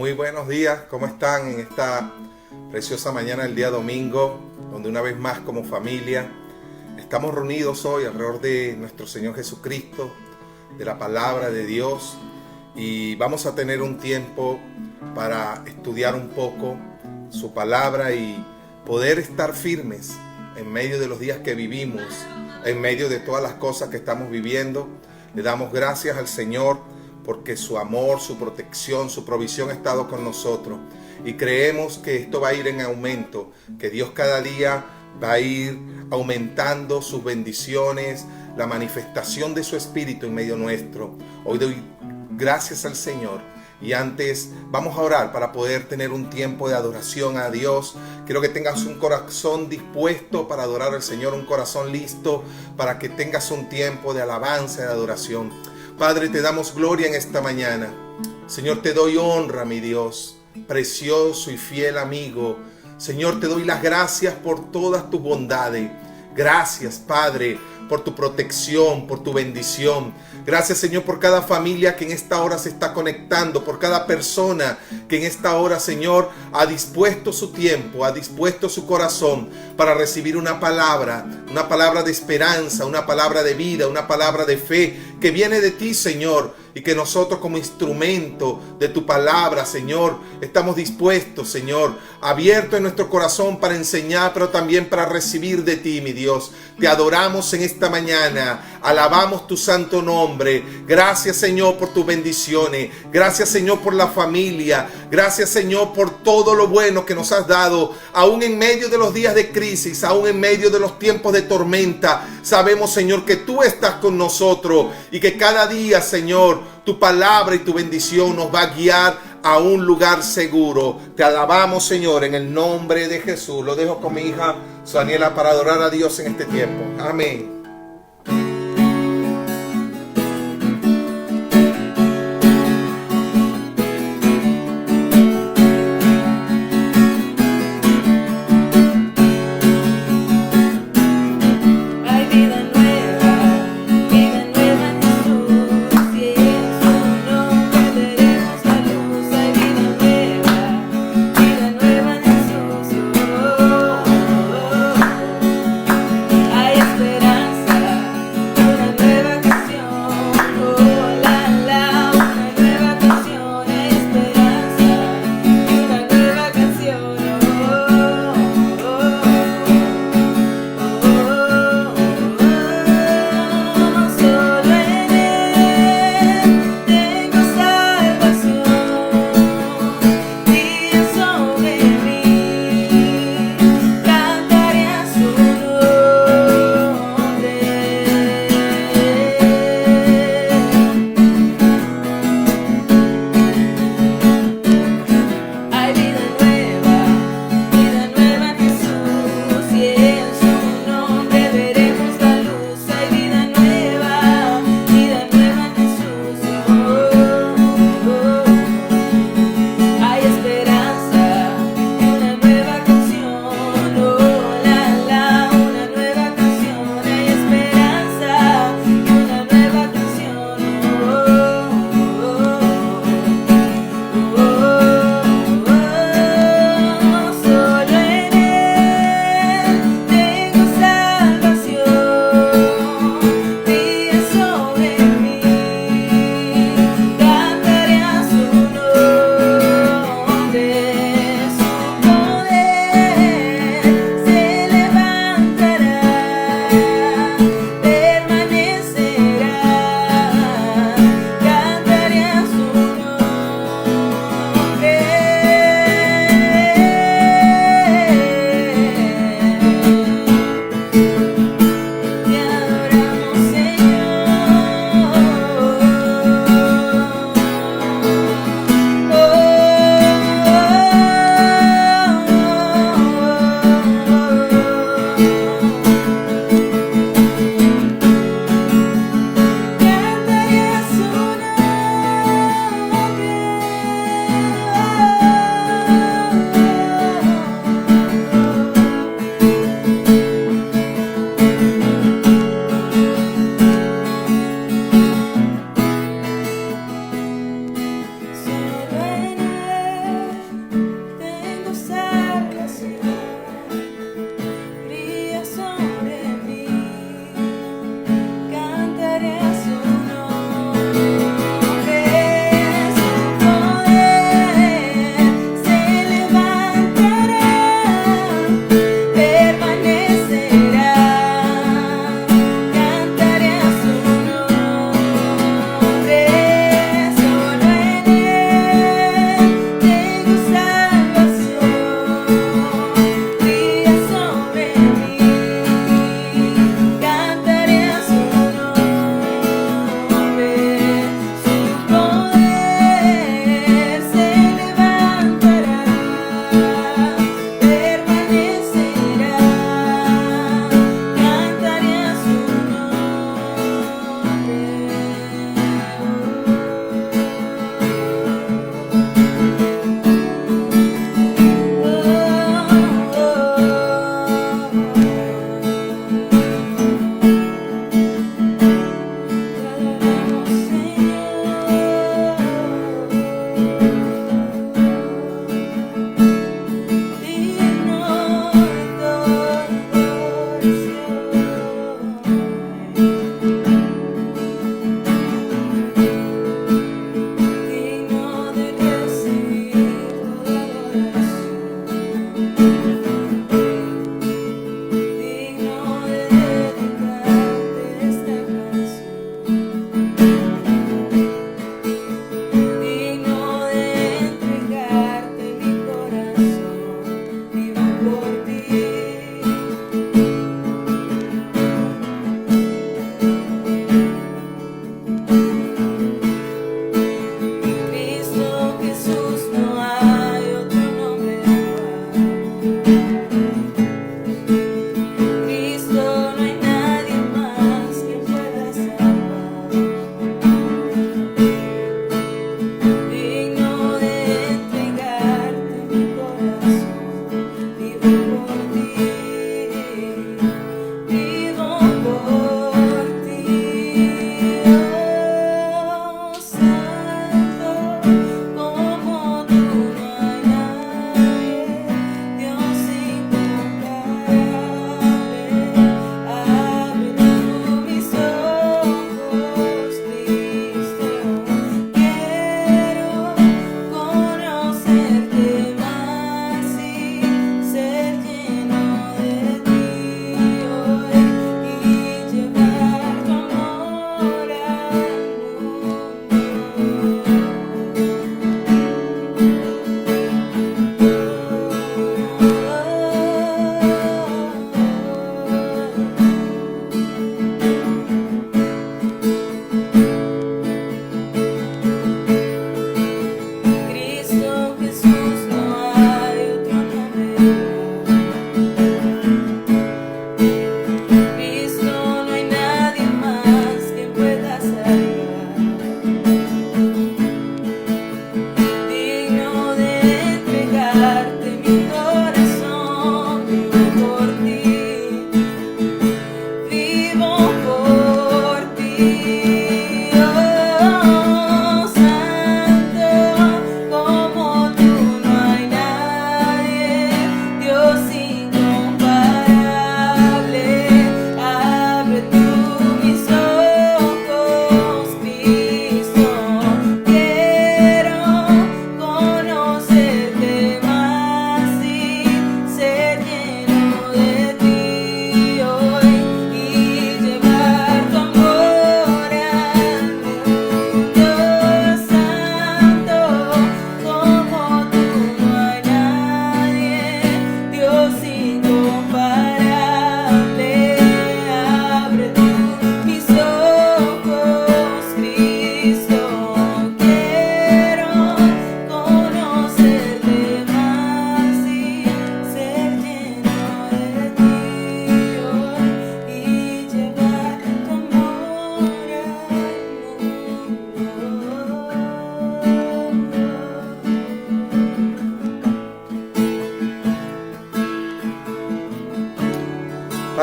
Muy buenos días, ¿cómo están en esta preciosa mañana del día domingo, donde una vez más como familia estamos reunidos hoy alrededor de nuestro Señor Jesucristo, de la palabra de Dios, y vamos a tener un tiempo para estudiar un poco su palabra y poder estar firmes en medio de los días que vivimos, en medio de todas las cosas que estamos viviendo. Le damos gracias al Señor porque su amor, su protección, su provisión ha estado con nosotros. Y creemos que esto va a ir en aumento, que Dios cada día va a ir aumentando sus bendiciones, la manifestación de su Espíritu en medio nuestro. Hoy doy gracias al Señor. Y antes vamos a orar para poder tener un tiempo de adoración a Dios. Quiero que tengas un corazón dispuesto para adorar al Señor, un corazón listo para que tengas un tiempo de alabanza, de adoración. Padre, te damos gloria en esta mañana. Señor, te doy honra, mi Dios, precioso y fiel amigo. Señor, te doy las gracias por todas tus bondades. Gracias, Padre, por tu protección, por tu bendición. Gracias, Señor, por cada familia que en esta hora se está conectando, por cada persona que en esta hora, Señor, ha dispuesto su tiempo, ha dispuesto su corazón para recibir una palabra de esperanza, una palabra de vida, una palabra de fe que viene de ti, Señor, y que nosotros como instrumento de tu palabra, Señor, estamos dispuestos, Señor, abiertos en nuestro corazón para enseñar, pero también para recibir de ti, mi Dios. Te adoramos en esta mañana, alabamos tu santo nombre. Gracias, Señor, por tus bendiciones. Gracias, Señor, por la familia. Gracias, Señor, por todo lo bueno que nos has dado, aún en medio de los días de crisis, aún en medio de los tiempos de tormenta. Sabemos, Señor, que tú estás con nosotros y que cada día, Señor, tu palabra y tu bendición nos va a guiar a un lugar seguro. Te alabamos, Señor, en el nombre de Jesús. Lo dejo con mi hija Suaniela para adorar a Dios en este tiempo. Amén. Hay esperanza.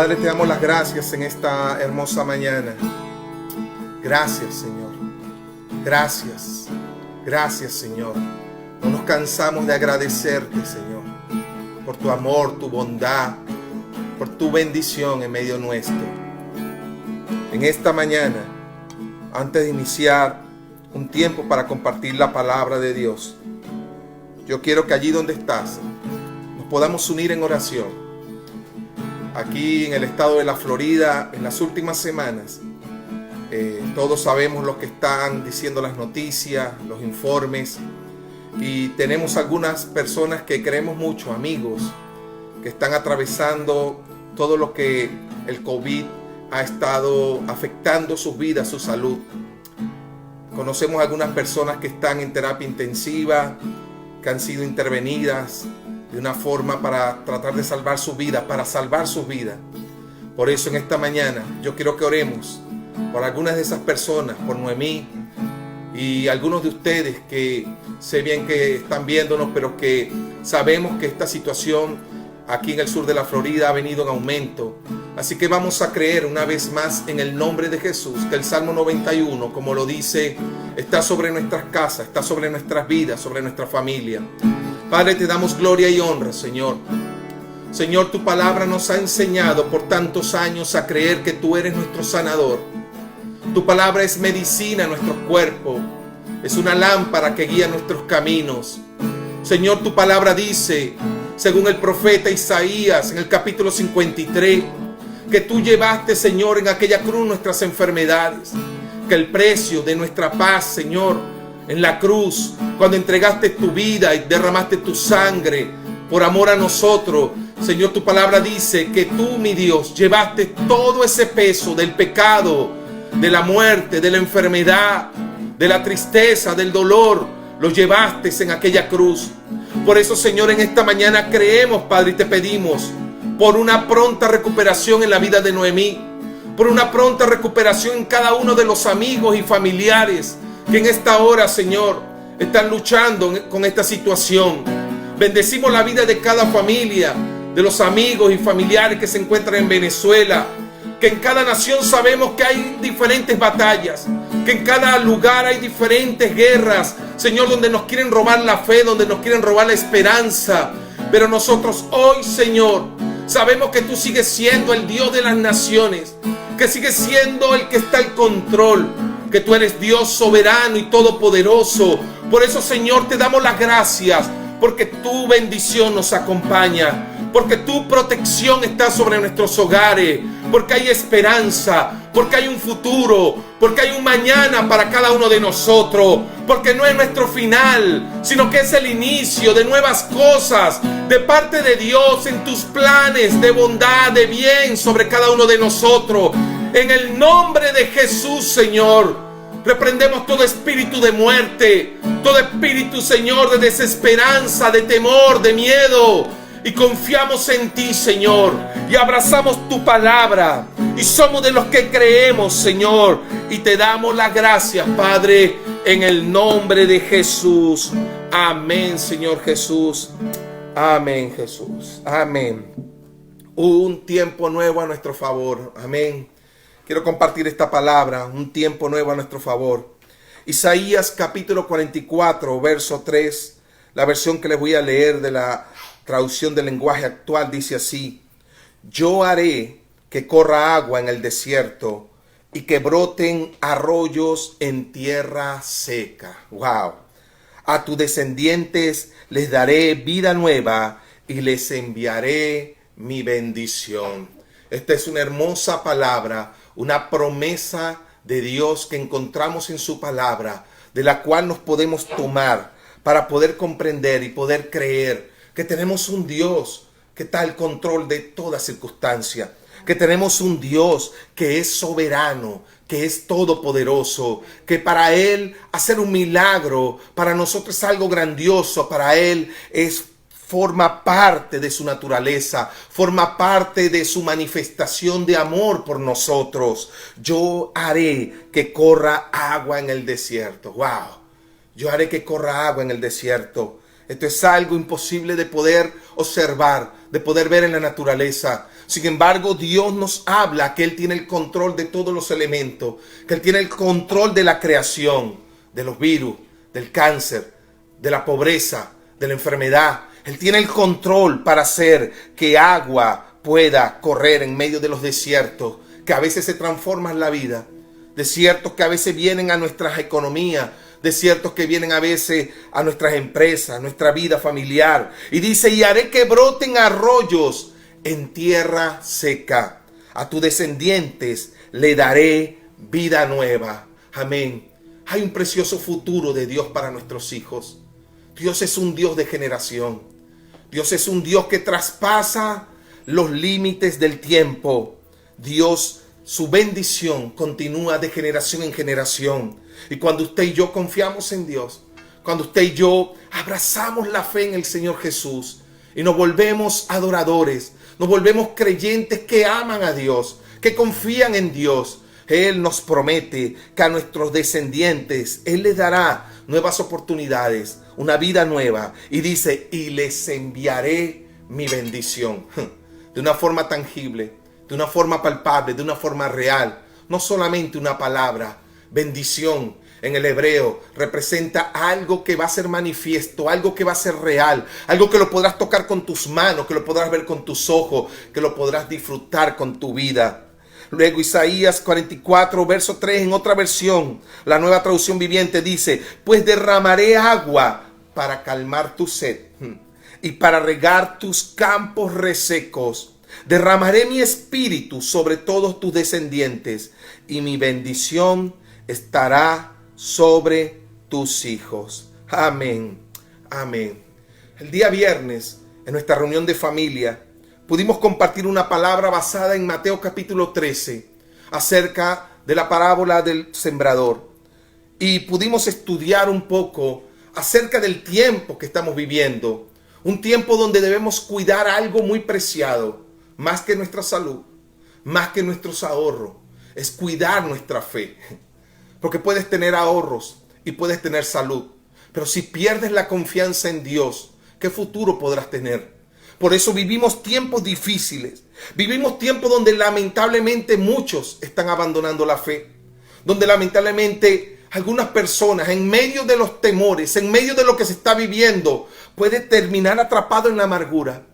Padre, te damos las gracias en esta hermosa mañana. Gracias, Señor. Gracias. Gracias, Señor. No nos cansamos de agradecerte, Señor, por tu amor, tu bondad, por tu bendición en medio nuestro. En esta mañana, antes de iniciar un tiempo para compartir la palabra de Dios, yo quiero que allí donde estás nos podamos unir en oración. Aquí en el estado de la Florida, en las últimas semanas, todos sabemos lo que están diciendo las noticias, los informes, y tenemos algunas personas que queremos mucho, amigos, que están atravesando todo lo que el COVID ha estado afectando sus vidas, su salud. Conocemos algunas personas que están en terapia intensiva, que han sido intervenidas de una forma para tratar de salvar su vida, para salvar sus vidas. Por eso en esta mañana yo quiero que oremos por algunas de esas personas, por Noemí y algunos de ustedes que sé bien que están viéndonos, pero que sabemos que esta situación aquí en el sur de la Florida ha venido en aumento. Así que vamos a creer una vez más en el nombre de Jesús, que el Salmo 91, como lo dice, está sobre nuestras casas, está sobre nuestras vidas, sobre nuestra familia. Padre, te damos gloria y honra, Señor. Señor, tu palabra nos ha enseñado por tantos años a creer que tú eres nuestro sanador. Tu palabra es medicina a nuestros cuerpos, es una lámpara que guía nuestros caminos. Señor, tu palabra dice, según el profeta Isaías en el capítulo 53, que tú llevaste, Señor, en aquella cruz nuestras enfermedades, que el precio de nuestra paz, Señor, en la cruz, cuando entregaste tu vida y derramaste tu sangre por amor a nosotros, Señor, tu palabra dice que tú, mi Dios, llevaste todo ese peso del pecado, de la muerte, de la enfermedad, de la tristeza, del dolor, lo llevaste en aquella cruz. Por eso, Señor, en esta mañana creemos, Padre, y te pedimos por una pronta recuperación en la vida de Noemí, por una pronta recuperación en cada uno de los amigos y familiares que en esta hora, Señor, están luchando con esta situación. Bendecimos la vida de cada familia, de los amigos y familiares que se encuentran en Venezuela, que en cada nación sabemos que hay diferentes batallas, que en cada lugar hay diferentes guerras, Señor, donde nos quieren robar la fe, donde nos quieren robar la esperanza. Pero nosotros hoy, Señor, sabemos que tú sigues siendo el Dios de las naciones, que sigues siendo el que está al control, que tú eres Dios soberano y todopoderoso. Por eso, Señor, te damos las gracias, porque tu bendición nos acompaña, porque tu protección está sobre nuestros hogares, porque hay esperanza, porque hay un futuro, porque hay un mañana para cada uno de nosotros, porque no es nuestro final, sino que es el inicio de nuevas cosas de parte de Dios en tus planes de bondad, de bien sobre cada uno de nosotros. En el nombre de Jesús, Señor, reprendemos todo espíritu de muerte, todo espíritu, Señor, de desesperanza, de temor, de miedo. Y confiamos en ti, Señor, y abrazamos tu palabra, y somos de los que creemos, Señor, y te damos las gracias, Padre, en el nombre de Jesús. Amén, Señor Jesús. Amén, Jesús. Amén. Un tiempo nuevo a nuestro favor. Amén. Quiero compartir esta palabra, un tiempo nuevo a nuestro favor. Isaías capítulo 44, verso 3, la versión que les voy a leer de la traducción del lenguaje actual, dice así: yo haré que corra agua en el desierto y que broten arroyos en tierra seca. Wow. A tus descendientes les daré vida nueva y les enviaré mi bendición. Esta es una hermosa palabra, una promesa de Dios que encontramos en su palabra, de la cual nos podemos tomar para poder comprender y poder creer que tenemos un Dios que está al control de toda circunstancia, que tenemos un Dios que es soberano, que es todopoderoso, que para Él hacer un milagro, para nosotros es algo grandioso, para Él forma parte de su naturaleza, forma parte de su manifestación de amor por nosotros. Yo haré que corra agua en el desierto. Wow. Yo haré que corra agua en el desierto. Esto es algo imposible de poder observar, de poder ver en la naturaleza. Sin embargo, Dios nos habla que Él tiene el control de todos los elementos, que Él tiene el control de la creación, de los virus, del cáncer, de la pobreza, de la enfermedad. Él tiene el control para hacer que agua pueda correr en medio de los desiertos, que a veces se transforman la vida. Desiertos que a veces vienen a nuestras economías, desiertos que vienen a veces a nuestras empresas, a nuestra vida familiar. Y dice, y haré que broten arroyos en tierra seca. A tus descendientes le daré vida nueva. Amén. Hay un precioso futuro de Dios para nuestros hijos. Dios es un Dios de generación. Dios es un Dios que traspasa los límites del tiempo. Dios, su bendición continúa de generación en generación. Y cuando usted y yo confiamos en Dios, cuando usted y yo abrazamos la fe en el Señor Jesús y nos volvemos adoradores, nos volvemos creyentes que aman a Dios, que confían en Dios, Él nos promete que a nuestros descendientes Él les dará nuevas oportunidades, una vida nueva. Y dice, y les enviaré mi bendición. De una forma tangible, de una forma palpable, de una forma real. No solamente una palabra. Bendición en el hebreo representa algo que va a ser manifiesto, algo que va a ser real, algo que lo podrás tocar con tus manos, que lo podrás ver con tus ojos, que lo podrás disfrutar con tu vida. Luego Isaías 44, verso 3, en otra versión, la Nueva Traducción Viviente dice, pues derramaré agua para calmar tu sed y para regar tus campos resecos. Derramaré mi espíritu sobre todos tus descendientes y mi bendición estará sobre tus hijos. Amén. Amén. El día viernes, en nuestra reunión de familia, pudimos compartir una palabra basada en Mateo capítulo 13 acerca de la parábola del sembrador. Y pudimos estudiar un poco acerca del tiempo que estamos viviendo. Un tiempo donde debemos cuidar algo muy preciado, más que nuestra salud, más que nuestros ahorros. Es cuidar nuestra fe. Porque puedes tener ahorros y puedes tener salud. Pero si pierdes la confianza en Dios, ¿qué futuro podrás tener? Por eso vivimos tiempos difíciles. Vivimos tiempos donde lamentablemente muchos están abandonando la fe. Donde lamentablemente algunas personas en medio de los temores, en medio de lo que se está viviendo, puede terminar atrapado en la amargura.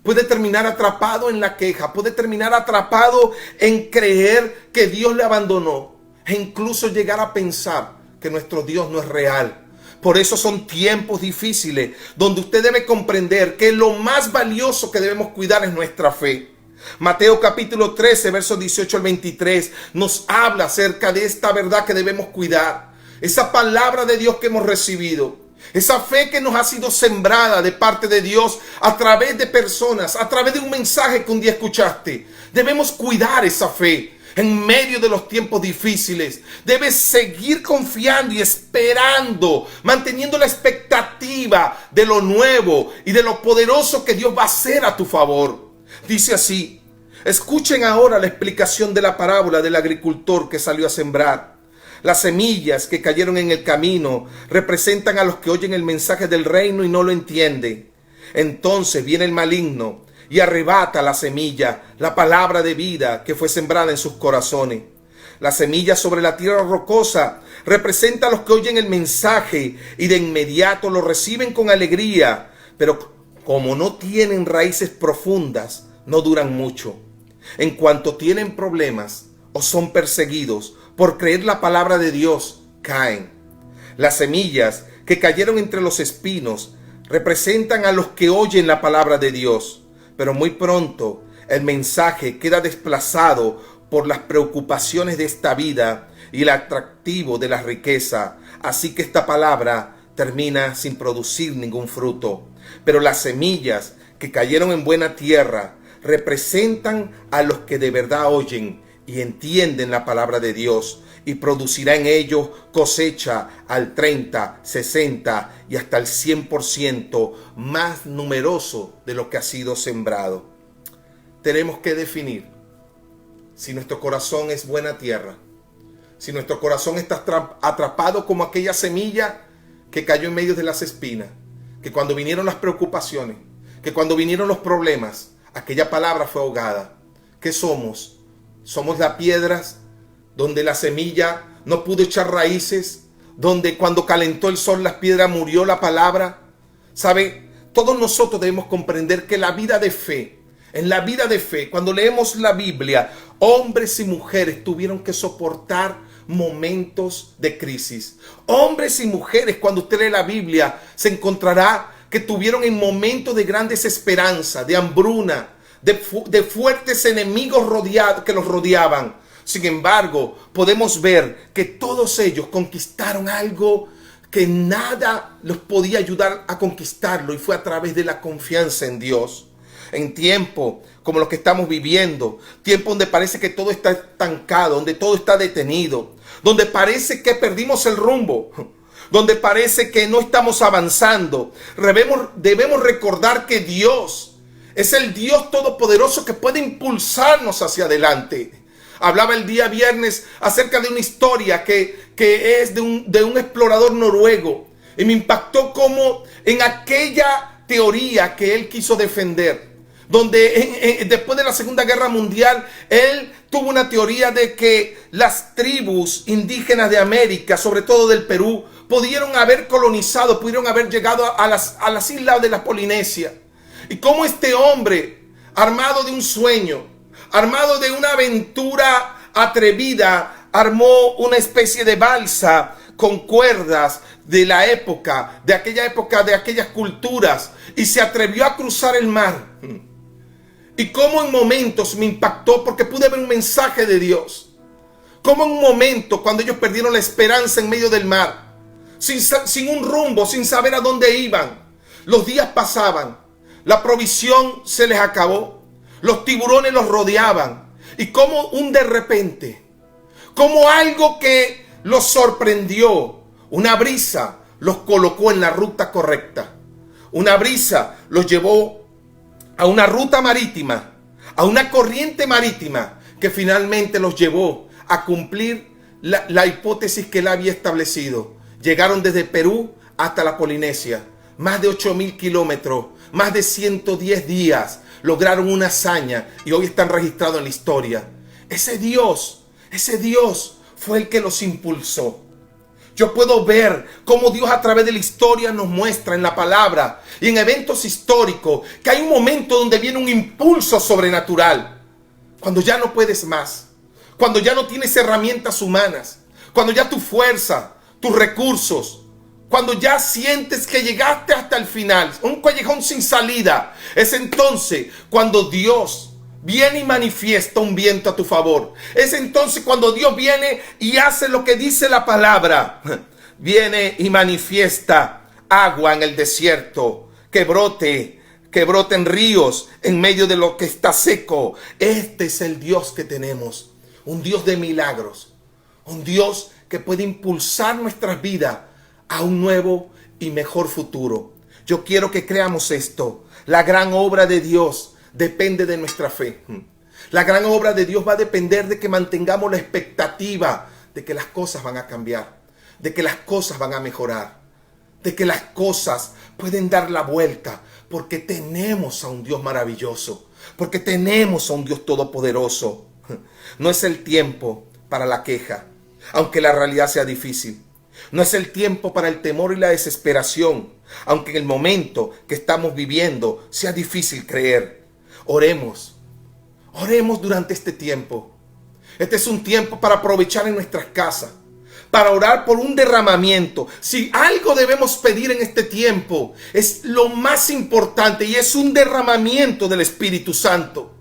Puede terminar atrapado en la queja. Puede terminar atrapado en creer que Dios le abandonó. E incluso llegar a pensar que nuestro Dios no es real. Por eso son tiempos difíciles donde usted debe comprender que lo más valioso que debemos cuidar es nuestra fe. Mateo capítulo 13, versos 18 al 23 nos habla acerca de esta verdad que debemos cuidar. Esa palabra de Dios que hemos recibido. Esa fe que nos ha sido sembrada de parte de Dios a través de personas, a través de un mensaje que un día escuchaste. Debemos cuidar esa fe. En medio de los tiempos difíciles, debes seguir confiando y esperando, manteniendo la expectativa de lo nuevo y de lo poderoso que Dios va a hacer a tu favor. Dice así, escuchen ahora la explicación de la parábola del agricultor que salió a sembrar. Las semillas que cayeron en el camino representan a los que oyen el mensaje del reino y no lo entienden. Entonces viene el maligno y arrebata la semilla, la palabra de vida que fue sembrada en sus corazones. La semilla sobre la tierra rocosa representa a los que oyen el mensaje y de inmediato lo reciben con alegría, pero como no tienen raíces profundas, no duran mucho. En cuanto tienen problemas o son perseguidos por creer la palabra de Dios, caen. Las semillas que cayeron entre los espinos representan a los que oyen la palabra de Dios. Pero muy pronto el mensaje queda desplazado por las preocupaciones de esta vida y el atractivo de la riqueza. Así que esta palabra termina sin producir ningún fruto. Pero las semillas que cayeron en buena tierra representan a los que de verdad oyen y entienden la palabra de Dios. Y producirá en ellos cosecha al 30, 60 y hasta el 100% más numeroso de lo que ha sido sembrado. Tenemos que definir si nuestro corazón es buena tierra, si nuestro corazón está atrapado como aquella semilla que cayó en medio de las espinas, que cuando vinieron las preocupaciones, que cuando vinieron los problemas, aquella palabra fue ahogada. ¿Qué somos? Somos las piedras donde la semilla no pudo echar raíces, donde cuando calentó el sol las piedras murió la palabra. ¿Sabe? Todos nosotros debemos comprender que la vida de fe, en la vida de fe, cuando leemos la Biblia, hombres y mujeres tuvieron que soportar momentos de crisis. Hombres y mujeres, cuando usted lee la Biblia, se encontrará que tuvieron en momentos de gran desesperanza, de hambruna, de fuertes enemigos que los rodeaban. Sin embargo, podemos ver que todos ellos conquistaron algo que nada los podía ayudar a conquistarlo, y fue a través de la confianza en Dios. En tiempo como los que estamos viviendo, tiempo donde parece que todo está estancado, donde todo está detenido, donde parece que perdimos el rumbo, donde parece que no estamos avanzando, debemos recordar que Dios es el Dios todopoderoso que puede impulsarnos hacia adelante. Hablaba el día viernes acerca de una historia que es de un explorador noruego, y me impactó como en aquella teoría que él quiso defender, donde después de la Segunda Guerra Mundial, él tuvo una teoría de que las tribus indígenas de América, sobre todo del Perú, pudieron haber colonizado, pudieron haber llegado a las islas de la Polinesia. Y cómo este hombre, armado de un sueño, armado de una aventura atrevida, armó una especie de balsa con cuerdas de la época, de aquellas culturas, y se atrevió a cruzar el mar. Y cómo en momentos me impactó, porque pude ver un mensaje de Dios. Cómo en un momento, cuando ellos perdieron la esperanza en medio del mar, sin un rumbo, sin saber a dónde iban, los días pasaban, la provisión se les acabó, los tiburones los rodeaban, y como un de repente, como algo que los sorprendió, una brisa los colocó en la ruta correcta. Una brisa los llevó a una ruta marítima, a una corriente marítima que finalmente los llevó a cumplir la hipótesis que él había establecido. Llegaron desde Perú hasta la Polinesia, más de 8.000 kilómetros, más de 110 días, lograron una hazaña y hoy están registrados en la historia. Ese Dios fue el que los impulsó. Yo puedo ver cómo Dios a través de la historia nos muestra en la palabra y en eventos históricos que hay un momento donde viene un impulso sobrenatural. Cuando ya no puedes más, cuando ya no tienes herramientas humanas, cuando ya tu fuerza, tus recursos, cuando ya sientes que llegaste hasta el final, un callejón sin salida, es entonces cuando Dios viene y manifiesta un viento a tu favor. Es entonces cuando Dios viene y hace lo que dice la palabra. Viene y manifiesta agua en el desierto, que broten ríos en medio de lo que está seco. Este es el Dios que tenemos, un Dios de milagros, un Dios que puede impulsar nuestras vidas a un nuevo y mejor futuro. Yo quiero que creamos esto. La gran obra de Dios depende de nuestra fe. La gran obra de Dios va a depender de que mantengamos la expectativa de que las cosas van a cambiar, de que las cosas van a mejorar, de que las cosas pueden dar la vuelta, porque tenemos a un Dios maravilloso, porque tenemos a un Dios todopoderoso. No es el tiempo para la queja, aunque la realidad sea difícil. No es el tiempo para el temor y la desesperación, aunque en el momento que estamos viviendo sea difícil creer. Oremos durante este tiempo. Este es un tiempo para aprovechar en nuestras casas, para orar por un derramamiento. Si algo debemos pedir en este tiempo, es lo más importante, y es un derramamiento del Espíritu Santo.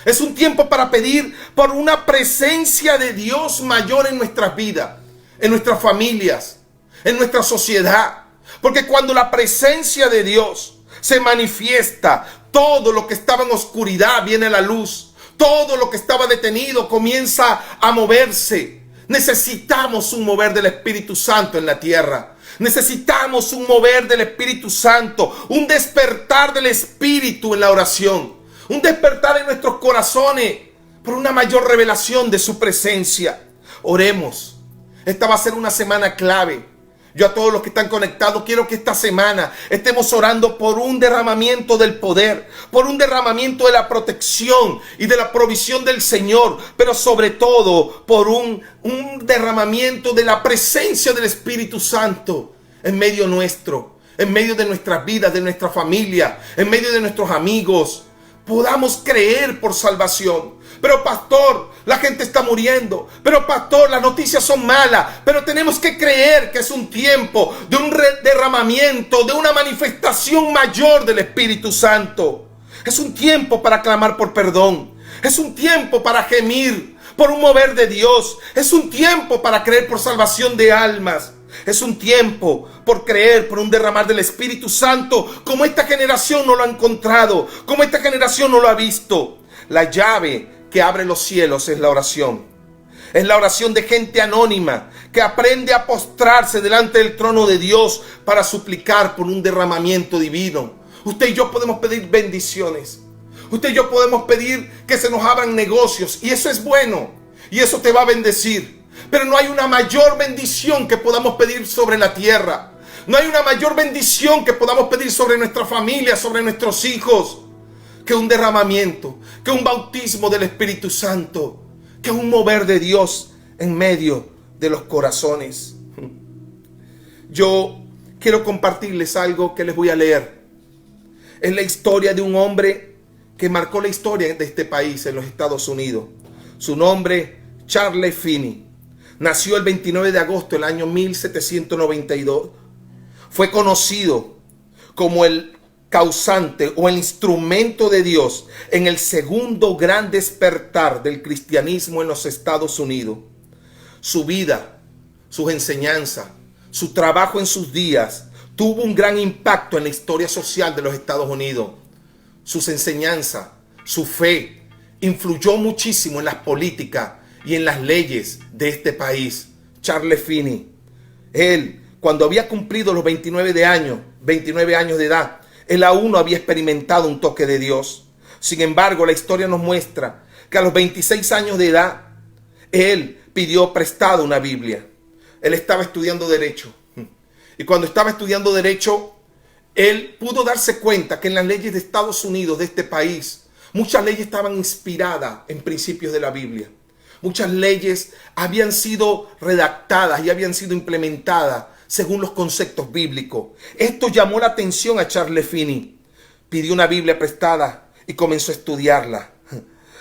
Es un tiempo para pedir por una presencia de Dios mayor en nuestras vidas, en nuestras familias, en nuestra sociedad. Porque cuando la presencia de Dios se manifiesta, todo lo que estaba en oscuridad viene a la luz. Todo lo que estaba detenido comienza a moverse. Necesitamos un mover del Espíritu Santo en la tierra. Necesitamos un mover del Espíritu Santo, un despertar del Espíritu en la oración, un despertar en nuestros corazones por una mayor revelación de su presencia. Oremos. Esta va a ser una semana clave. Yo a todos los que están conectados quiero que esta semana estemos orando por un derramamiento del poder, por un derramamiento de la protección y de la provisión del Señor, pero sobre todo por un derramamiento de la presencia del Espíritu Santo en medio nuestro, en medio de nuestras vidas, de nuestra familia, en medio de nuestros amigos. Podamos creer por salvación. Pero pastor, la gente está muriendo. Pero pastor, las noticias son malas. Pero tenemos que creer que es un tiempo de un derramamiento, de una manifestación mayor del Espíritu Santo. Es un tiempo para clamar por perdón. Es un tiempo para gemir por un mover de Dios. Es un tiempo para creer por salvación de almas. Es un tiempo por creer por un derramar del Espíritu Santo como esta generación no lo ha encontrado, como esta generación no lo ha visto. La llave que abre los cielos es la oración. Es la oración de gente anónima que aprende a postrarse delante del trono de Dios para suplicar por un derramamiento divino. Usted y yo podemos pedir bendiciones. Usted y yo podemos pedir que se nos abran negocios, y eso es bueno, y eso te va a bendecir. Pero no hay una mayor bendición que podamos pedir sobre la tierra. No hay una mayor bendición que podamos pedir sobre nuestra familia, sobre nuestros hijos, que un derramamiento, que un bautismo del Espíritu Santo, que un mover de Dios en medio de los corazones. Yo quiero compartirles algo que les voy a leer. Es la historia de un hombre que marcó la historia de este país en los Estados Unidos. Su nombre, Charles Finney. Nació el 29 de agosto del año 1792. Fue conocido como el causante o el instrumento de Dios en el segundo gran despertar del cristianismo en los Estados Unidos. Su vida, sus enseñanzas, su trabajo en sus días tuvo un gran impacto en la historia social de los Estados Unidos. Sus enseñanzas, su fe, influyó muchísimo en las políticas y en las leyes de este país. Charles Finney, él, cuando había cumplido los 29 años de edad, él aún no había experimentado un toque de Dios. Sin embargo, la historia nos muestra que a los 26 años de edad, él pidió prestado una Biblia. Él estaba estudiando Derecho. Y cuando estaba estudiando Derecho, él pudo darse cuenta que en las leyes de Estados Unidos, de este país, muchas leyes estaban inspiradas en principios de la Biblia. Muchas leyes habían sido redactadas y habían sido implementadas según los conceptos bíblicos. Esto llamó la atención a Charles Finney. Pidió una Biblia prestada y comenzó a estudiarla.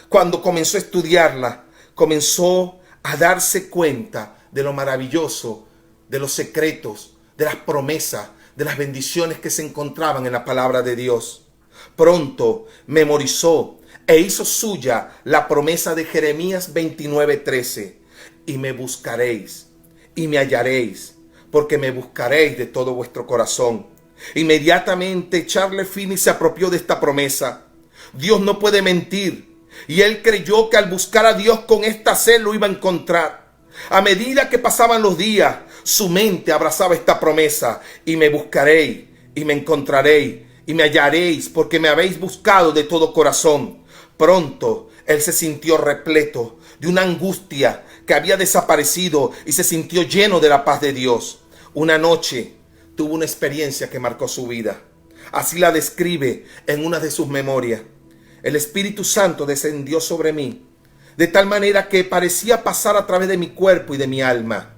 Cuando comenzó a estudiarla, comenzó a darse cuenta de lo maravilloso, de los secretos, de las promesas, de las bendiciones que se encontraban en la palabra de Dios. Pronto memorizó e hizo suya la promesa de Jeremías 29:13. Y me buscaréis y me hallaréis, porque me buscaréis de todo vuestro corazón. Inmediatamente Charles Finney se apropió de esta promesa. Dios no puede mentir, y él creyó que al buscar a Dios con esta sed lo iba a encontrar. A medida que pasaban los días, su mente abrazaba esta promesa: y me buscaréis y me encontraréis y me hallaréis, porque me habéis buscado de todo corazón. Pronto él se sintió repleto de una angustia que había desaparecido y se sintió lleno de la paz de Dios. Una noche tuvo una experiencia que marcó su vida. Así la describe en una de sus memorias: el Espíritu Santo descendió sobre mí de tal manera que parecía pasar a través de mi cuerpo y de mi alma.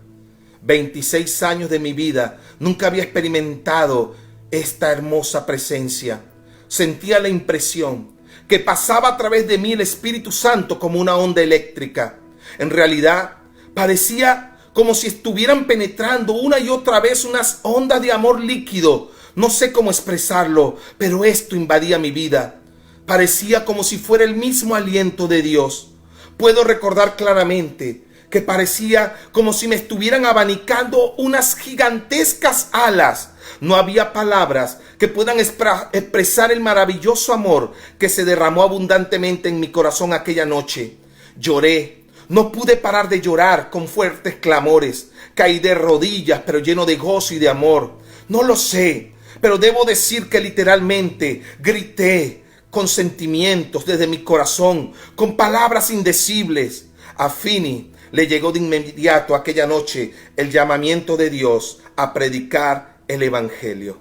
26 años de mi vida nunca había experimentado esta hermosa presencia. Sentía la impresión que pasaba a través de mí el Espíritu Santo como una onda eléctrica. En realidad, parecía como si estuvieran penetrando una y otra vez unas ondas de amor líquido. No sé cómo expresarlo, pero esto invadía mi vida. Parecía como si fuera el mismo aliento de Dios. Puedo recordar claramente que parecía como si me estuvieran abanicando unas gigantescas alas. No había palabras que puedan expresar el maravilloso amor que se derramó abundantemente en mi corazón aquella noche. Lloré, no pude parar de llorar con fuertes clamores. Caí de rodillas, pero lleno de gozo y de amor. No lo sé, pero debo decir que literalmente grité con sentimientos desde mi corazón, con palabras indecibles. A Finney le llegó de inmediato aquella noche el llamamiento de Dios a predicar el evangelio.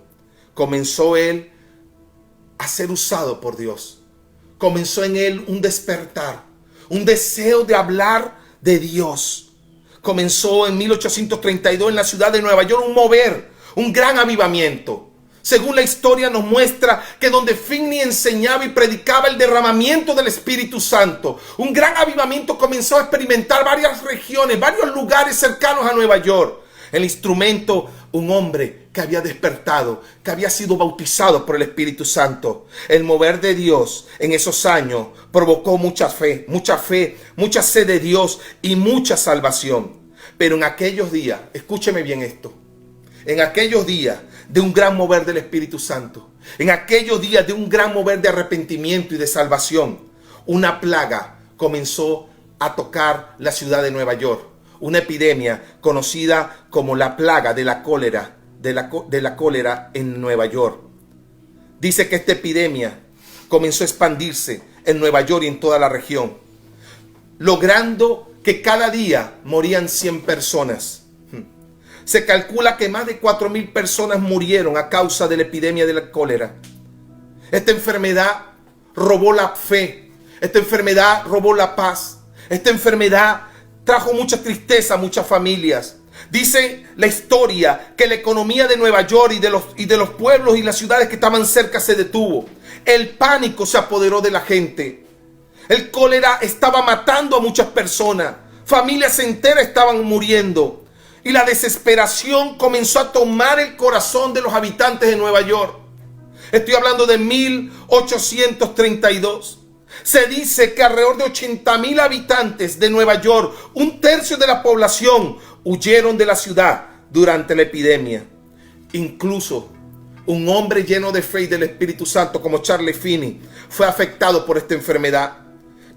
Comenzó él a ser usado por Dios. Comenzó en él un despertar, un deseo de hablar de Dios. Comenzó en 1832 en la ciudad de Nueva York un mover, un gran avivamiento. Según la historia nos muestra que donde Finney enseñaba y predicaba el derramamiento del Espíritu Santo, un gran avivamiento comenzó a experimentar varias regiones, varios lugares cercanos a Nueva York. El instrumento, un hombre que había despertado, que había sido bautizado por el Espíritu Santo. El mover de Dios en esos años provocó mucha fe, mucha sed de Dios y mucha salvación. Pero en aquellos días, escúcheme bien esto, en aquellos días de un gran mover del Espíritu Santo, en aquellos días de un gran mover de arrepentimiento y de salvación, una plaga comenzó a tocar la ciudad de Nueva York. Una epidemia conocida como la plaga de la cólera, de la cólera en Nueva York. Dice que esta epidemia comenzó a expandirse en Nueva York y en toda la región, logrando que cada día morían 100 personas. Se calcula que más de 4,000 personas murieron a causa de la epidemia de la cólera. Esta enfermedad robó la fe, esta enfermedad robó la paz, esta enfermedad trajo mucha tristeza a muchas familias. Dice la historia que la economía de Nueva York y de los pueblos y las ciudades que estaban cerca se detuvo. El pánico se apoderó de la gente. El cólera estaba matando a muchas personas. Familias enteras estaban muriendo. Y la desesperación comenzó a tomar el corazón de los habitantes de Nueva York. Estoy hablando de 1832. Se dice que alrededor de 80,000 habitantes de Nueva York, un tercio de la población, huyeron de la ciudad durante la epidemia. Incluso un hombre lleno de fe y del Espíritu Santo como Charles Finney fue afectado por esta enfermedad.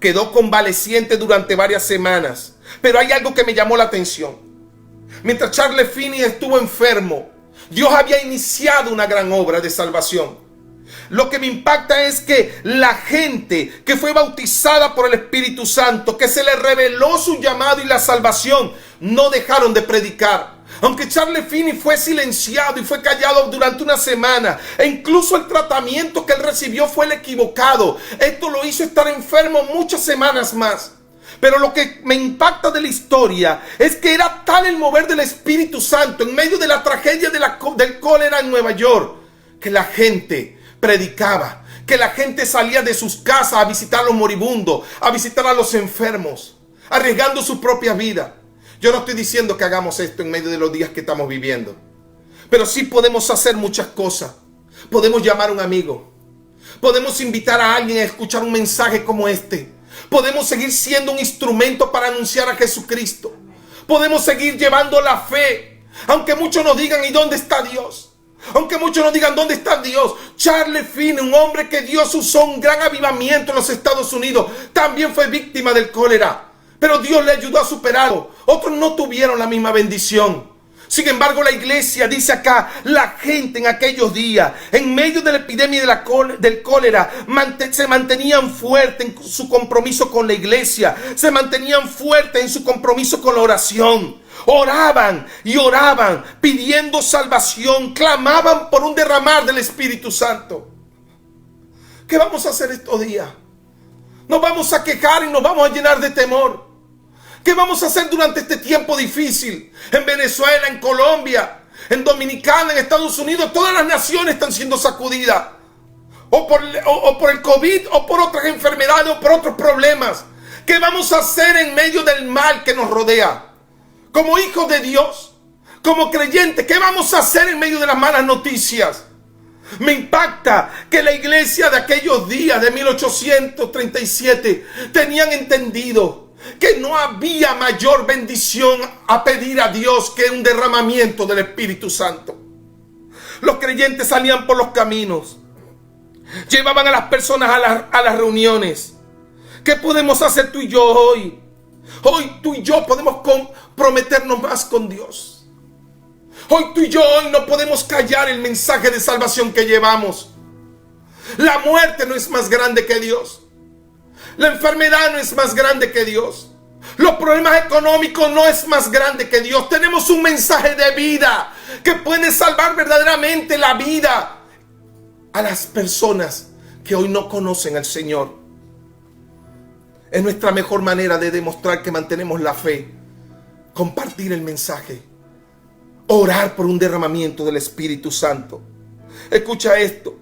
Quedó convaleciente durante varias semanas. Pero hay algo que me llamó la atención. Mientras Charles Finney estuvo enfermo, Dios había iniciado una gran obra de salvación. Lo que me impacta es que la gente que fue bautizada por el Espíritu Santo, que se le reveló su llamado y la salvación, no dejaron de predicar. Aunque Charles Finney fue silenciado y fue callado durante una semana, e incluso el tratamiento que él recibió fue el equivocado, esto lo hizo estar enfermo muchas semanas más. Pero lo que me impacta de la historia es que era tal el mover del Espíritu Santo en medio de la tragedia del cólera en Nueva York, que la gente predicaba, que la gente salía de sus casas a visitar a los moribundos, a visitar a los enfermos, arriesgando su propia vida. Yo no estoy diciendo que hagamos esto en medio de los días que estamos viviendo, pero sí podemos hacer muchas cosas. Podemos llamar a un amigo, podemos invitar a alguien a escuchar un mensaje como este. Podemos seguir siendo un instrumento para anunciar a Jesucristo. Podemos seguir llevando la fe. Aunque muchos nos digan, ¿y dónde está Dios? Aunque muchos nos digan, ¿dónde está Dios? Charles Finney, un hombre que Dios usó un gran avivamiento en los Estados Unidos, también fue víctima del cólera. Pero Dios le ayudó a superarlo. Otros no tuvieron la misma bendición. Sin embargo, la iglesia, dice acá, la gente en aquellos días, en medio de la epidemia del cólera, se mantenían fuertes en su compromiso con la iglesia, se mantenían fuertes en su compromiso con la oración. Oraban y oraban, pidiendo salvación, clamaban por un derramar del Espíritu Santo. ¿Qué vamos a hacer estos días? Nos vamos a quejar y nos vamos a llenar de temor. ¿Qué vamos a hacer durante este tiempo difícil? En Venezuela, en Colombia, en Dominicana, en Estados Unidos, todas las naciones están siendo sacudidas. O por el COVID, o por otras enfermedades, o por otros problemas. ¿Qué vamos a hacer en medio del mal que nos rodea? Como hijos de Dios, como creyentes, ¿qué vamos a hacer en medio de las malas noticias? Me impacta que la iglesia de aquellos días de 1837 tenían entendido que no había mayor bendición a pedir a Dios que un derramamiento del Espíritu Santo. Los creyentes salían por los caminos, llevaban a las personas a las reuniones. ¿Qué podemos hacer tú y yo hoy? Hoy tú y yo podemos comprometernos más con Dios. Hoy tú y yo hoy no podemos callar el mensaje de salvación que llevamos. La muerte no es más grande que Dios. La enfermedad no es más grande que Dios. Los problemas económicos no es más grande que Dios. Tenemos un mensaje de vida que puede salvar verdaderamente la vida a las personas que hoy no conocen al Señor. Es nuestra mejor manera de demostrar que mantenemos la fe. Compartir el mensaje. Orar por un derramamiento del Espíritu Santo. Escucha esto.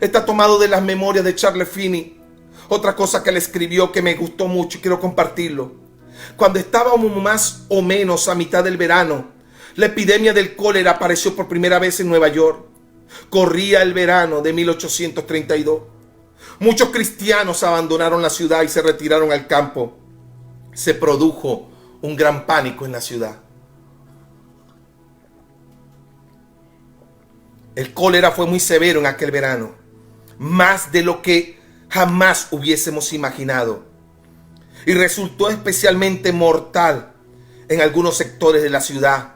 Está tomado de las memorias de Charles Finney. Otra cosa que él escribió que me gustó mucho y quiero compartirlo. Cuando estábamos más o menos a mitad del verano, la epidemia del cólera apareció por primera vez en Nueva York. Corría el verano de 1832. Muchos cristianos abandonaron la ciudad y se retiraron al campo. Se produjo un gran pánico en la ciudad. El cólera fue muy severo en aquel verano, más de lo que jamás hubiésemos imaginado, y resultó especialmente mortal en algunos sectores de la ciudad.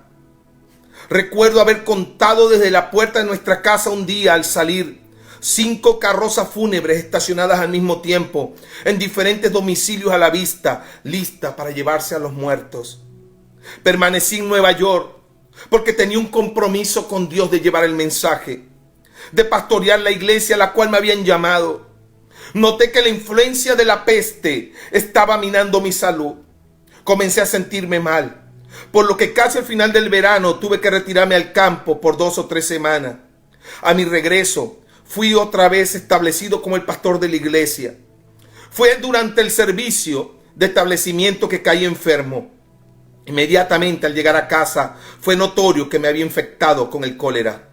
Recuerdo haber contado desde la puerta de nuestra casa un día al salir 5 carrozas fúnebres estacionadas al mismo tiempo en diferentes domicilios a la vista, listas para llevarse a los muertos. Permanecí en Nueva York porque tenía un compromiso con Dios de llevar el mensaje, de pastorear la iglesia a la cual me habían llamado. Noté que la influencia de la peste estaba minando mi salud. Comencé a sentirme mal, por lo que casi al final del verano tuve que retirarme al campo por 2 o 3 semanas. A mi regreso, fui otra vez establecido como el pastor de la iglesia. Fue durante el servicio de establecimiento que caí enfermo. Inmediatamente al llegar a casa fue notorio que me había infectado con el cólera.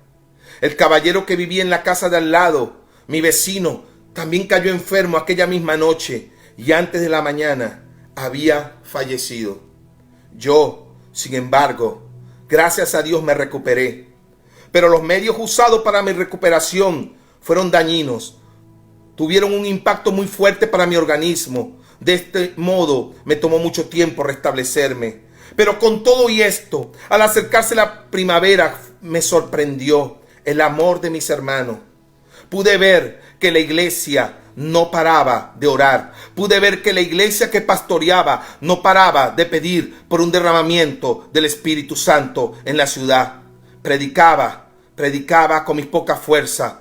El caballero que vivía en la casa de al lado, mi vecino, también cayó enfermo aquella misma noche y antes de la mañana había fallecido. Yo, sin embargo, gracias a Dios me recuperé. Pero los medios usados para mi recuperación fueron dañinos. Tuvieron un impacto muy fuerte para mi organismo. De este modo me tomó mucho tiempo restablecerme. Pero con todo y esto, al acercarse la primavera, me sorprendió el amor de mis hermanos. Pude ver que la iglesia no paraba de orar. Pude ver que la iglesia que pastoreaba no paraba de pedir por un derramamiento del Espíritu Santo en la ciudad. Predicaba con mis pocas fuerzas,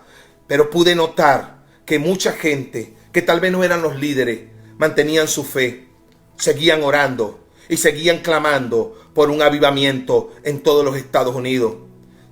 pero pude notar que mucha gente, que tal vez no eran los líderes, mantenían su fe, seguían orando y seguían clamando por un avivamiento en todos los Estados Unidos.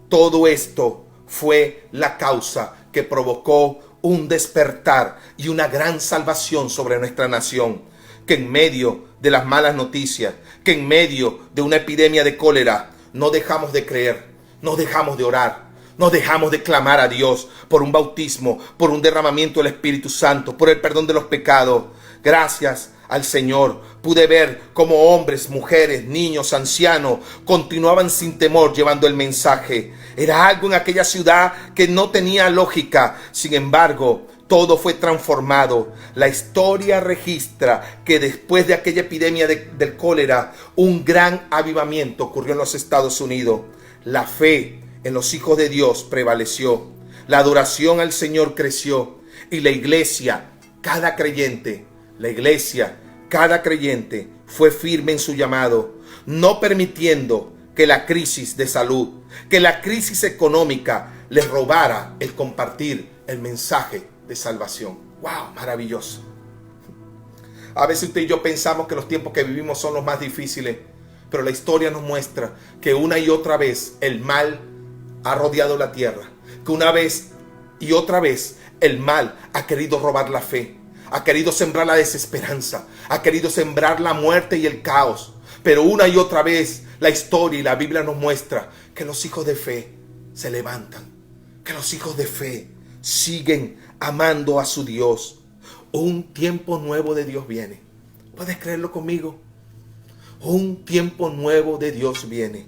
Todo esto fue la causa que provocó un despertar y una gran salvación sobre nuestra nación, que en medio de las malas noticias, que en medio de una epidemia de cólera, no dejamos de creer, no dejamos de orar, no dejamos de clamar a Dios por un bautismo, por un derramamiento del Espíritu Santo, por el perdón de los pecados. Gracias al Señor pude ver cómo hombres, mujeres, niños, ancianos continuaban sin temor llevando el mensaje. Era algo en aquella ciudad que no tenía lógica. Sin embargo, todo fue transformado. La historia registra que después de aquella epidemia del cólera, un gran avivamiento ocurrió en los Estados Unidos. La fe en los hijos de Dios prevaleció. La adoración al Señor creció. Y la iglesia, cada creyente fue firme en su llamado, no permitiendo que la crisis de salud, que la crisis económica les robara el compartir el mensaje de salvación. ¡Wow! Maravilloso. A veces usted y yo pensamos que los tiempos que vivimos son los más difíciles, pero la historia nos muestra que una y otra vez el mal ha rodeado la tierra, que una vez y otra vez el mal ha querido robar la fe, ha querido sembrar la desesperanza, ha querido sembrar la muerte y el caos. Pero una y otra vez la historia y la Biblia nos muestra que los hijos de fe se levantan, que los hijos de fe siguen amando a su Dios. Un tiempo nuevo de Dios viene. ¿Puedes creerlo conmigo? Un tiempo nuevo de Dios viene.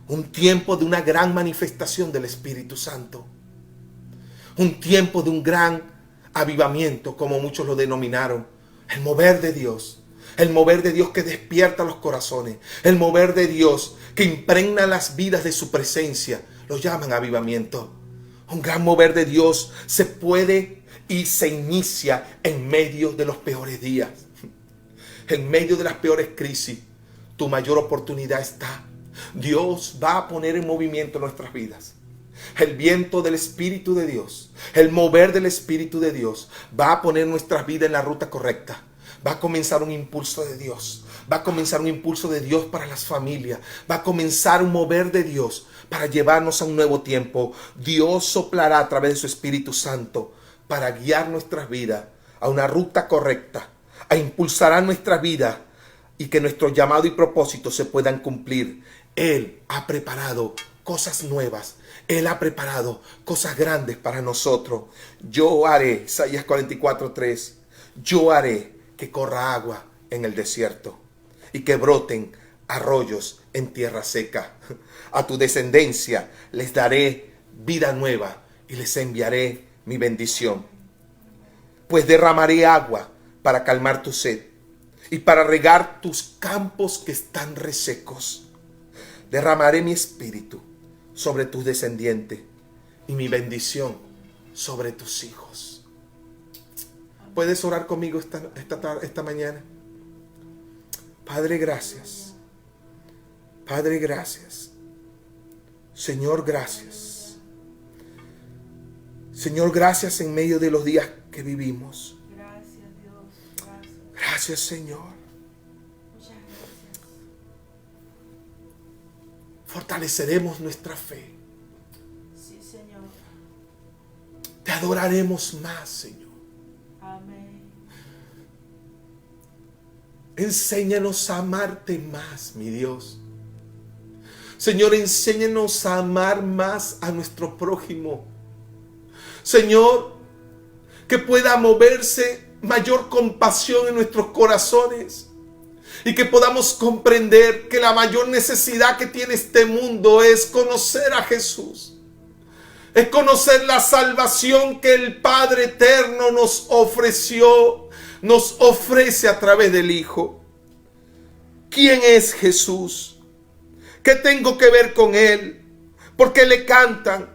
Un tiempo de una gran manifestación del Espíritu Santo. Un tiempo de un gran avivamiento, como muchos lo denominaron. El mover de Dios. El mover de Dios que despierta los corazones. El mover de Dios que impregna las vidas de su presencia. Lo llaman avivamiento. Un gran mover de Dios se puede y se inicia en medio de los peores días. En medio de las peores crisis, tu mayor oportunidad está. Dios va a poner en movimiento nuestras vidas. El viento del Espíritu de Dios, el mover del Espíritu de Dios va a poner nuestras vidas en la ruta correcta. Va a comenzar un impulso de Dios. Va a comenzar un impulso de Dios para las familias. Va a comenzar un mover de Dios para llevarnos a un nuevo tiempo. Dios soplará a través de su Espíritu Santo para guiar nuestras vidas a una ruta correcta, a impulsar a nuestras vidas y que nuestro llamado y propósito se puedan cumplir. Él ha preparado cosas nuevas. Él ha preparado cosas grandes para nosotros. Yo haré, Isaías 44:3, yo haré que corra agua en el desierto y que broten arroyos en tierra seca. A tu descendencia les daré vida nueva y les enviaré mi bendición. Pues derramaré agua para calmar tu sed y para regar tus campos que están resecos. Derramaré mi espíritu sobre tus descendientes y mi bendición sobre tus hijos. ¿Puedes orar conmigo esta mañana? Padre, gracias. Padre, gracias. Señor, gracias. Señor, gracias en medio de los días que vivimos. Gracias, Dios. Gracias. Gracias, Señor. Muchas gracias. Fortaleceremos nuestra fe. Sí, Señor. Te adoraremos más, Señor. Amén. Enséñanos a amarte más, mi Dios. Señor, enséñanos a amar más a nuestro prójimo. Señor, que pueda moverse mayor compasión en nuestros corazones y que podamos comprender que la mayor necesidad que tiene este mundo es conocer a Jesús. Es conocer la salvación que el Padre Eterno nos ofreció, nos ofrece a través del Hijo. ¿Quién es Jesús? ¿Qué tengo que ver con Él? ¿Por qué le cantan?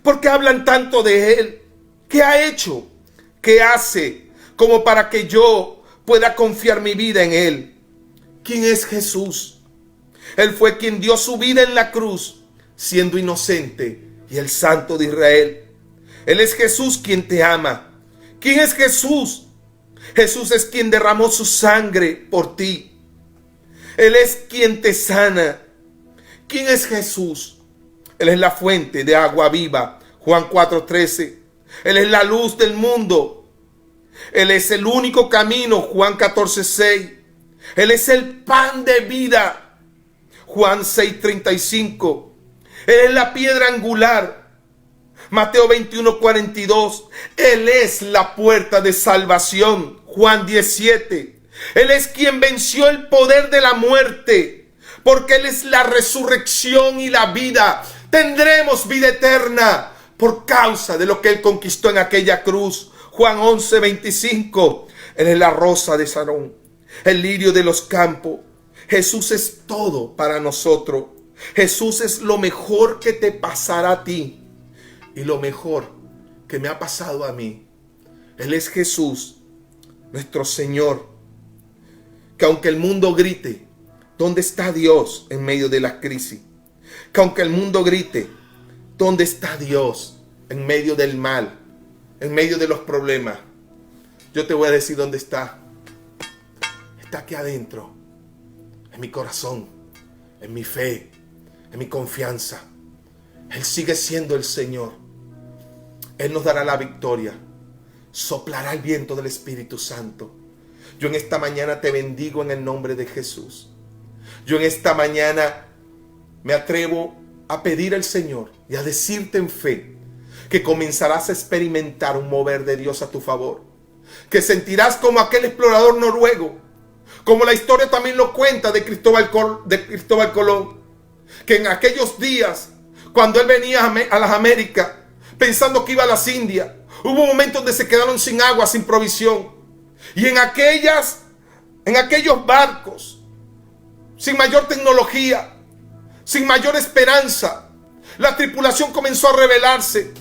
¿Por qué hablan tanto de Él? ¿Qué ha hecho? ¿Qué hace? Como para que yo pueda confiar mi vida en Él. ¿Quién es Jesús? Él fue quien dio su vida en la cruz, siendo inocente y el Santo de Israel. Él es Jesús quien te ama. ¿Quién es Jesús? Jesús es quien derramó su sangre por ti. Él es quien te sana. ¿Quién es Jesús? Él es la fuente de agua viva. Juan 4:13. Él es la luz del mundo. Él es el único camino. Juan 14:6. Él es el pan de vida. Juan 6:35. Él es la piedra angular. Mateo 21:42. Él es la puerta de salvación. Juan 17. Él es quien venció el poder de la muerte, porque Él es la resurrección y la vida. Tendremos vida eterna por causa de lo que Él conquistó en aquella cruz. Juan 11:25. Él es la rosa de Sarón, el lirio de los campos. Jesús es todo para nosotros. Jesús es lo mejor que te pasará a ti y lo mejor que me ha pasado a mí. Él es Jesús, nuestro Señor. Que aunque el mundo grite, ¿dónde está Dios en medio de la crisis? Que aunque el mundo grite, ¿dónde está Dios en medio del mal, en medio de los problemas? Yo te voy a decir dónde está. Está aquí adentro, en mi corazón, en mi fe, en mi confianza. Él sigue siendo el Señor. Él nos dará la victoria. Soplará el viento del Espíritu Santo. Yo en esta mañana te bendigo en el nombre de Jesús. Yo en esta mañana me atrevo a pedir al Señor y a decirte en fe que comenzarás a experimentar un mover de Dios a tu favor. Que sentirás como aquel explorador noruego, como la historia también lo cuenta de Cristóbal Colón, que en aquellos días, cuando él venía a las Américas, pensando que iba a las Indias, hubo momentos donde se quedaron sin agua, sin provisión. Y en aquellos barcos, sin mayor tecnología, sin mayor esperanza, la tripulación comenzó a rebelarse.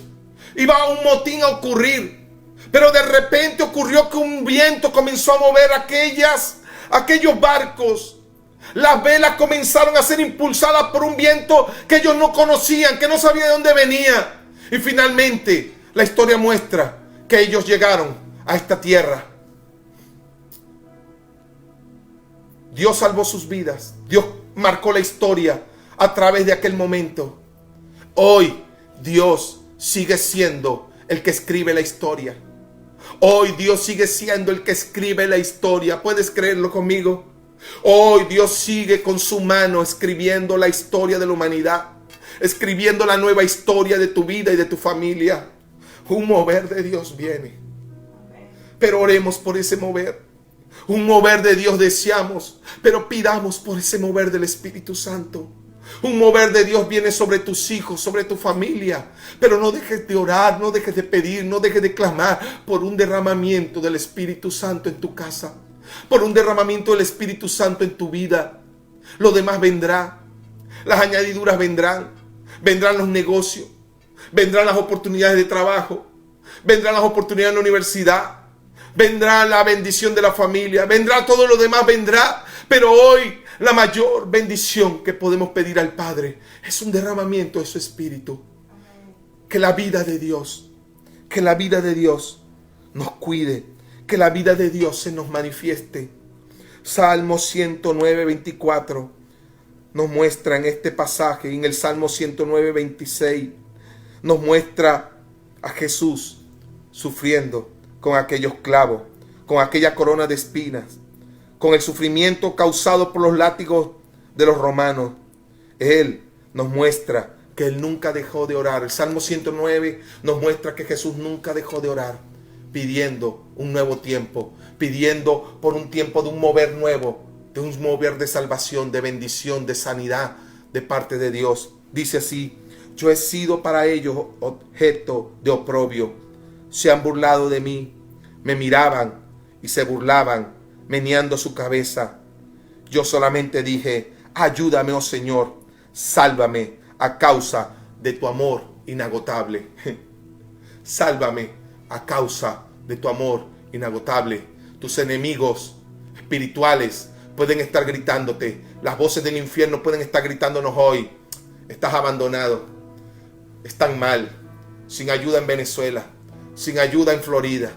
Iba un motín a ocurrir. Pero de repente ocurrió que un viento comenzó a mover aquellas aquellos barcos, las velas comenzaron a ser impulsadas por un viento que ellos no conocían, que no sabían de dónde venía. Y finalmente la historia muestra que ellos llegaron a esta tierra. Dios salvó sus vidas. Dios marcó la historia a través de aquel momento. Hoy Dios sigue siendo el que escribe la historia. Hoy Dios sigue siendo el que escribe la historia. ¿Puedes creerlo conmigo? Hoy Dios sigue con su mano escribiendo la historia de la humanidad, escribiendo la nueva historia de tu vida y de tu familia. Un mover de Dios viene. Pero oremos por ese mover. Un mover de Dios deseamos, pero pidamos por ese mover del Espíritu Santo. Un mover de Dios viene sobre tus hijos, sobre tu familia. Pero no dejes de orar, no dejes de pedir, no dejes de clamar por un derramamiento del Espíritu Santo en tu casa, por un derramamiento del Espíritu Santo en tu vida. Lo demás vendrá. Las añadiduras vendrán. Vendrán los negocios. Vendrán las oportunidades de trabajo. Vendrán las oportunidades en la universidad. Vendrá la bendición de la familia. Vendrá todo lo demás, vendrá. Pero hoy la mayor bendición que podemos pedir al Padre es un derramamiento de su Espíritu. Que la vida de Dios, que la vida de Dios nos cuide. Que la vida de Dios se nos manifieste. Salmo 109, 24 nos muestra en este pasaje. Y en el Salmo 109, 26 nos muestra a Jesús sufriendo con aquellos clavos, con aquella corona de espinas, con el sufrimiento causado por los látigos de los romanos. Él nos muestra que Él nunca dejó de orar. El Salmo 109 nos muestra que Jesús nunca dejó de orar, pidiendo un nuevo tiempo, pidiendo por un tiempo de un mover nuevo, de un mover de salvación, de bendición, de sanidad de parte de Dios. Dice así: yo he sido para ellos objeto de oprobio. Se han burlado de mí, me miraban y se burlaban, meneando su cabeza. Yo solamente dije: ayúdame, oh Señor, sálvame a causa de tu amor inagotable. Sálvame a causa de tu amor inagotable. Tus enemigos espirituales pueden estar gritándote. Las voces del infierno pueden estar gritándonos hoy: estás abandonado, están mal, sin ayuda en Venezuela, sin ayuda en Florida,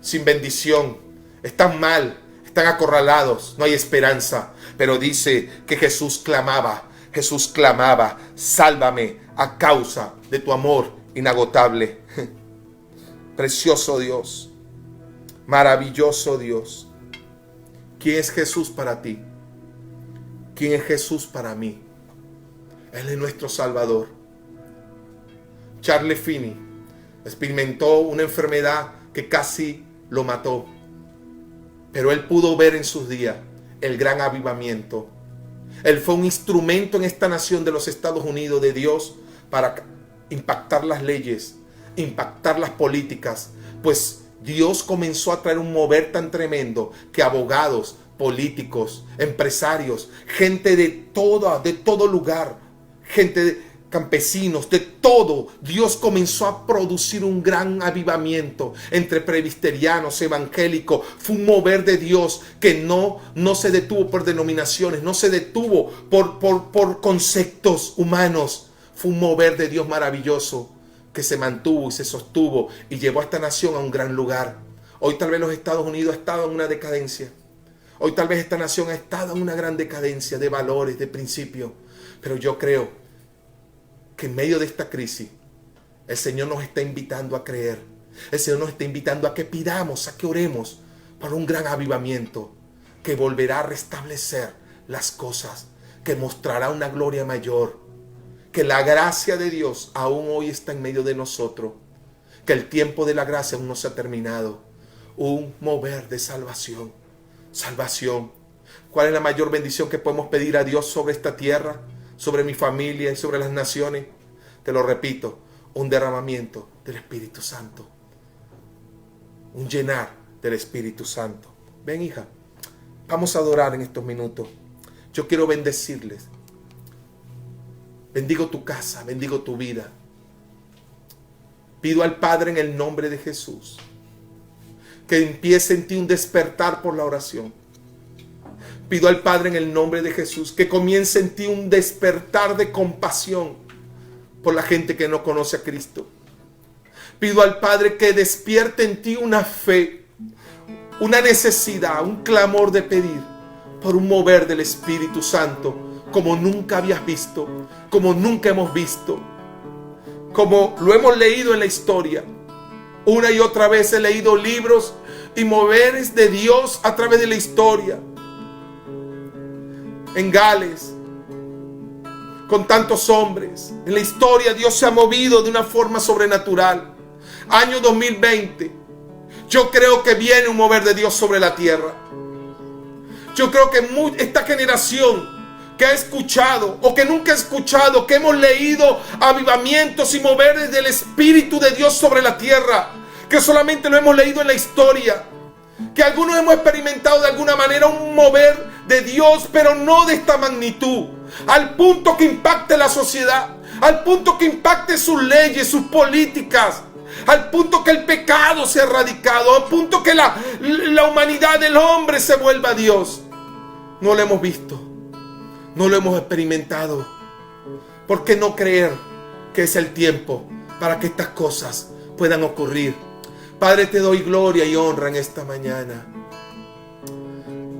sin bendición, están mal, están acorralados, no hay esperanza. Pero dice que Jesús clamaba, sálvame a causa de tu amor inagotable. Precioso Dios, maravilloso Dios. ¿Quién es Jesús para ti? ¿Quién es Jesús para mí? Él es nuestro Salvador. Charles Finney experimentó una enfermedad que casi lo mató, pero él pudo ver en sus días el gran avivamiento. Él fue un instrumento en esta nación de los Estados Unidos de Dios para impactar las leyes, impactar las políticas, pues Dios comenzó a traer un mover tan tremendo que abogados, políticos, empresarios, gente de todo lugar, gente de campesinos, de todo, Dios comenzó a producir un gran avivamiento entre presbiterianos, evangélicos. Fue un mover de Dios que no se detuvo por denominaciones, no se detuvo por conceptos humanos. Fue un mover de Dios maravilloso que se mantuvo y se sostuvo y llevó a esta nación a un gran lugar. Hoy tal vez los Estados Unidos ha estado en una decadencia. Hoy tal vez esta nación ha estado en una gran decadencia de valores, de principios. Pero yo creo que en medio de esta crisis el Señor nos está invitando a creer. El Señor nos está invitando a que pidamos, a que oremos por un gran avivamiento que volverá a restablecer las cosas, que mostrará una gloria mayor, que la gracia de Dios aún hoy está en medio de nosotros, que el tiempo de la gracia aún no se ha terminado. Un mover de salvación. Salvación. ¿Cuál es la mayor bendición que podemos pedir a Dios sobre esta tierra, sobre mi familia y sobre las naciones? Te lo repito: un derramamiento del Espíritu Santo, un llenar del Espíritu Santo. Ven, hija, vamos a adorar en estos minutos. Yo quiero bendecirles. Bendigo tu casa, bendigo tu vida. Pido al Padre en el nombre de Jesús que empiece en ti un despertar por la oración. Pido al Padre en el nombre de Jesús que comience en ti un despertar de compasión por la gente que no conoce a Cristo. Pido al Padre que despierte en ti una fe, una necesidad, un clamor de pedir por un mover del Espíritu Santo como nunca habías visto, como nunca hemos visto, como lo hemos leído en la historia. Una y otra vez he leído libros y moveres de Dios a través de la historia. En Gales, con tantos hombres, en la historia Dios se ha movido de una forma sobrenatural. Año 2020, yo creo que viene un mover de Dios sobre la tierra. Yo creo que esta generación que ha escuchado o que nunca ha escuchado, que hemos leído avivamientos y moveres del Espíritu de Dios sobre la tierra, que solamente lo hemos leído en la historia, que algunos hemos experimentado de alguna manera un mover de Dios, pero no de esta magnitud, al punto que impacte la sociedad, al punto que impacte sus leyes, sus políticas, al punto que el pecado sea erradicado, al punto que la humanidad del hombre se vuelva a Dios. No lo hemos visto, no lo hemos experimentado. ¿Por qué no creer que es el tiempo para que estas cosas puedan ocurrir? Padre, te doy gloria y honra en esta mañana.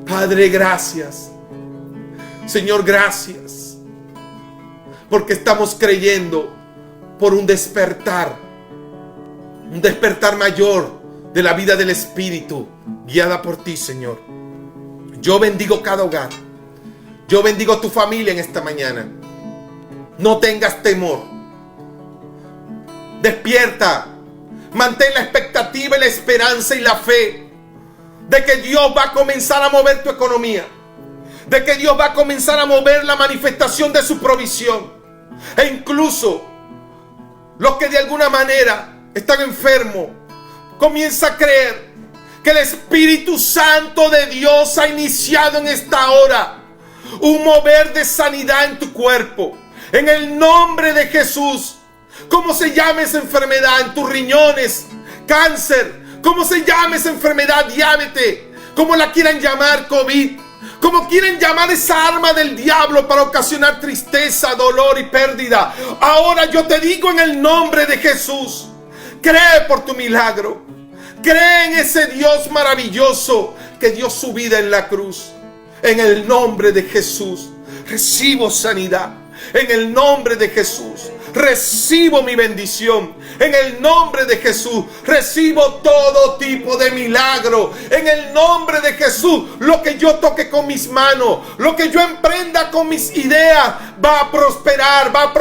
Padre, gracias. Señor, gracias. Porque estamos creyendo por un despertar mayor de la vida del Espíritu, guiada por ti, Señor. Yo bendigo cada hogar. Yo bendigo tu familia en esta mañana. No tengas temor. Despierta. Mantén la expectativa y la esperanza y la fe de que Dios va a comenzar a mover tu economía, de que Dios va a comenzar a mover la manifestación de su provisión. E incluso los que de alguna manera están enfermos, comienza a creer que el Espíritu Santo de Dios ha iniciado en esta hora un mover de sanidad en tu cuerpo, en el nombre de Jesús. ¿Cómo se llama esa enfermedad? En tus riñones, cáncer. ¿Cómo se llama esa enfermedad? Diabetes. Como la quieran llamar, COVID. Como quieren llamar esa arma del diablo para ocasionar tristeza, dolor y pérdida. Ahora yo te digo en el nombre de Jesús, cree por tu milagro. Cree en ese Dios maravilloso que dio su vida en la cruz. En el nombre de Jesús recibo sanidad. En el nombre de Jesús recibo mi bendición. En el nombre de Jesús recibo todo tipo de milagro. En el nombre de Jesús, lo que yo toque con mis manos, lo que yo emprenda con mis ideas, va a prosperar, va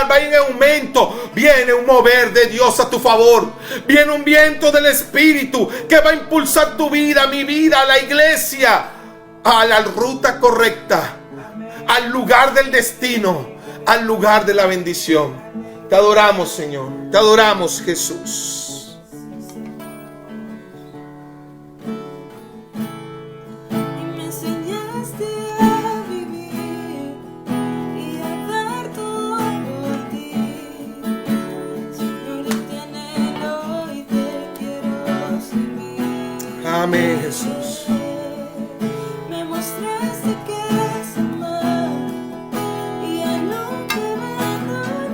a ir en aumento. Viene un mover de Dios a tu favor. Viene un viento del Espíritu que va a impulsar tu vida, mi vida, la iglesia, a la ruta correcta, al lugar del destino, al lugar de la bendición. Te adoramos, Señor. Te adoramos, Jesús. Y me enseñaste a vivir y a dar todo por ti. Señor, yo te anhelo y te quiero servir. Amén, Jesús. Me mostraste que es amar y a no te abandonar.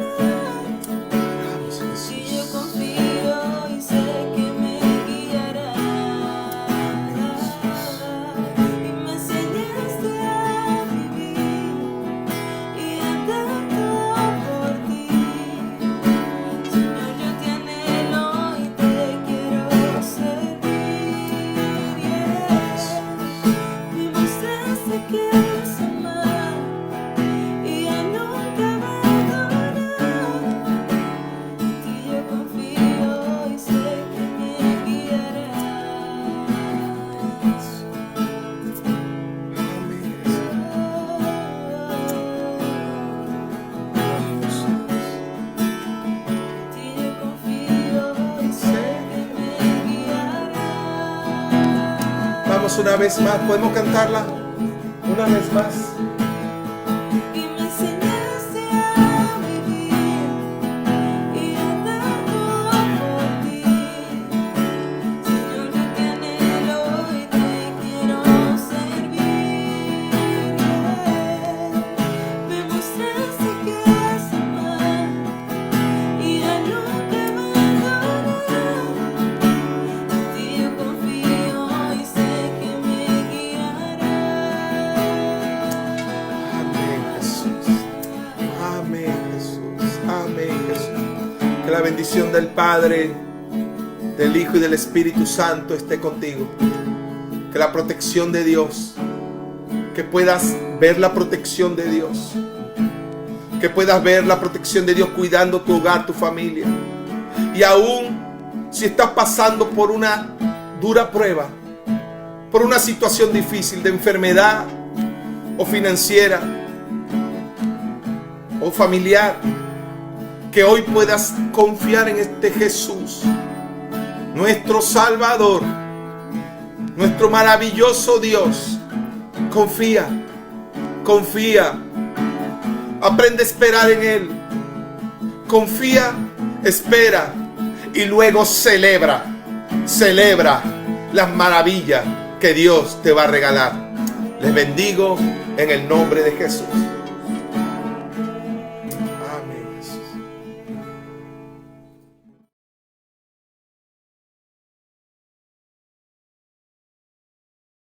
Si yo confío y sé que me guiarás. Y me enseñaste a vivir y a dar todo por ti. Señor, yo te anhelo y te quiero servir. Me mostraste que es amar y a nunca abandonar. En ti yo confío y sé que me guiarás. En ti yo confío y sé que me guiarás. Vamos una vez más. ¿Podemos cantarla? Una vez más. Y me enseñaste a vivir y a dar todo por ti. Señor, yo te anhelo y te quiero servir. bendición del Padre, del Hijo y del Espíritu Santo esté contigo. Que la protección de Dios, que puedas ver la protección de Dios, que puedas ver la protección de Dios cuidando tu hogar, tu familia. Y aún si estás pasando por una dura prueba, por una situación difícil de enfermedad o financiera o familiar, que hoy puedas confiar en este Jesús, nuestro Salvador, nuestro maravilloso Dios. Confía, confía, aprende a esperar en Él. Confía, espera y luego celebra las maravillas que Dios te va a regalar. Les bendigo en el nombre de Jesús.